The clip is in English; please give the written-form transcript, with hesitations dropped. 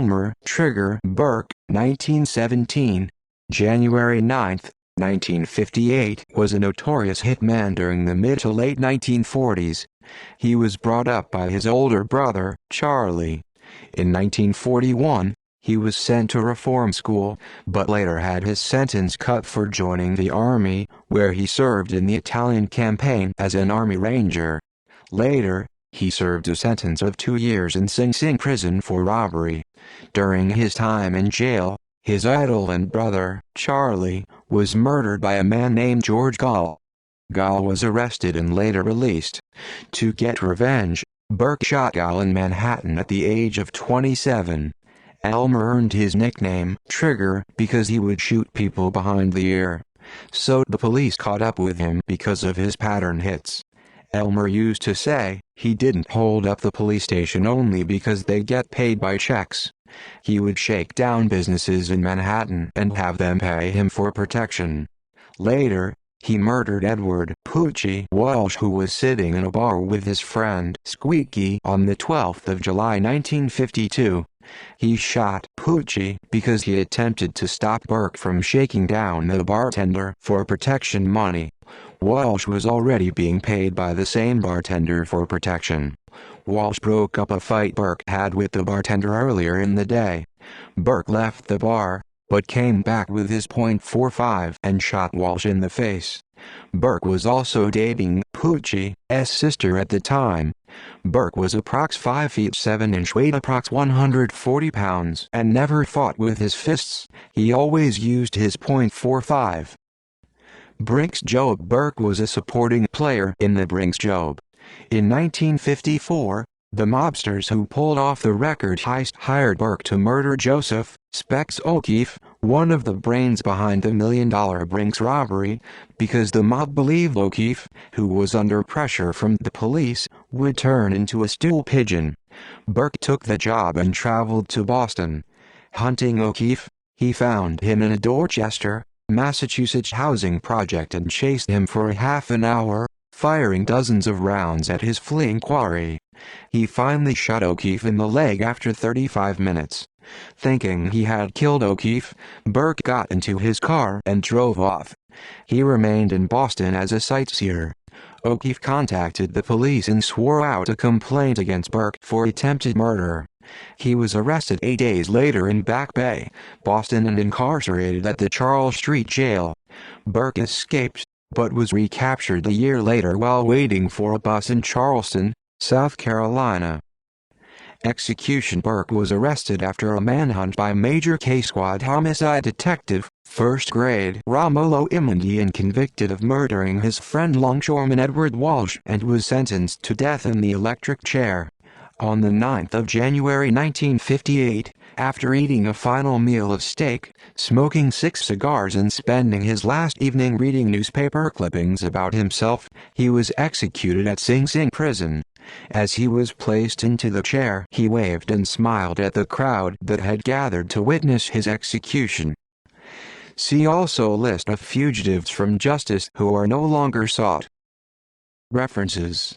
Elmer "Trigger" Burke, 1917. January 9, 1958, was a notorious hitman during the mid to late 1940s. He was brought up by his older brother, Charlie. In 1941, he was sent to reform school, but later had his sentence cut for joining the army, where he served in the Italian campaign as an Army Ranger. Later, he served a sentence of 2 years in Sing Sing prison for robbery. During his time in jail, his idol and brother, Charlie, was murdered by a man named George Gall. Gall was arrested and later released. To get revenge, Burke shot Gall in Manhattan at the age of 27. Elmer earned his nickname, Trigger, because he would shoot people behind the ear. So the police caught up with him because of his pattern hits. Elmer used to say, he didn't hold up the police station only because they get paid by checks. He would shake down businesses in Manhattan and have them pay him for protection. Later, he murdered Edward "Poochie" Walsh, who was sitting in a bar with his friend Squeaky on the 12th of July 1952. He shot Poochie because he attempted to stop Burke from shaking down the bartender for protection money. Walsh was already being paid by the same bartender for protection. Walsh broke up a fight Burke had with the bartender earlier in the day. Burke left the bar, but came back with his .45 and shot Walsh in the face. Burke was also dating Poochie's sister at the time. Burke was approx 5 feet 7 inches, weighed approx 140 pounds, and never fought with his fists. He always used his .45. Brinks Job Burke was a supporting player in the Brinks Job. In 1954, the mobsters who pulled off the record heist hired Burke to murder Joseph "Specs" O'Keefe, one of the brains behind the $1 million Brinks robbery, because the mob believed O'Keefe, who was under pressure from the police, would turn into a stool pigeon. Burke took the job and traveled to Boston. Hunting O'Keefe, he found him in a Dorchester, Massachusetts housing project and chased him for half an hour, firing dozens of rounds at his fleeing quarry. He finally shot O'Keefe in the leg after 35 minutes. Thinking he had killed O'Keefe, Burke got into his car and drove off. He remained in Boston as a sightseer. O'Keefe contacted the police and swore out a complaint against Burke for attempted murder. He was arrested 8 days later in Back Bay, Boston, and incarcerated at the Charles Street Jail. Burke escaped, but was recaptured a year later while waiting for a bus in Charleston, South Carolina. Execution. Burke was arrested after a manhunt by Major K-Squad homicide detective, first grade Romolo Imondi, and convicted of murdering his friend longshoreman Edward Walsh, and was sentenced to death in the electric chair. On the 9th of January 1958, after eating a final meal of steak, smoking 6 cigars and spending his last evening reading newspaper clippings about himself, he was executed at Sing Sing prison. As he was placed into the chair, he waved and smiled at the crowd that had gathered to witness his execution. See also list of fugitives from justice who are no longer sought. References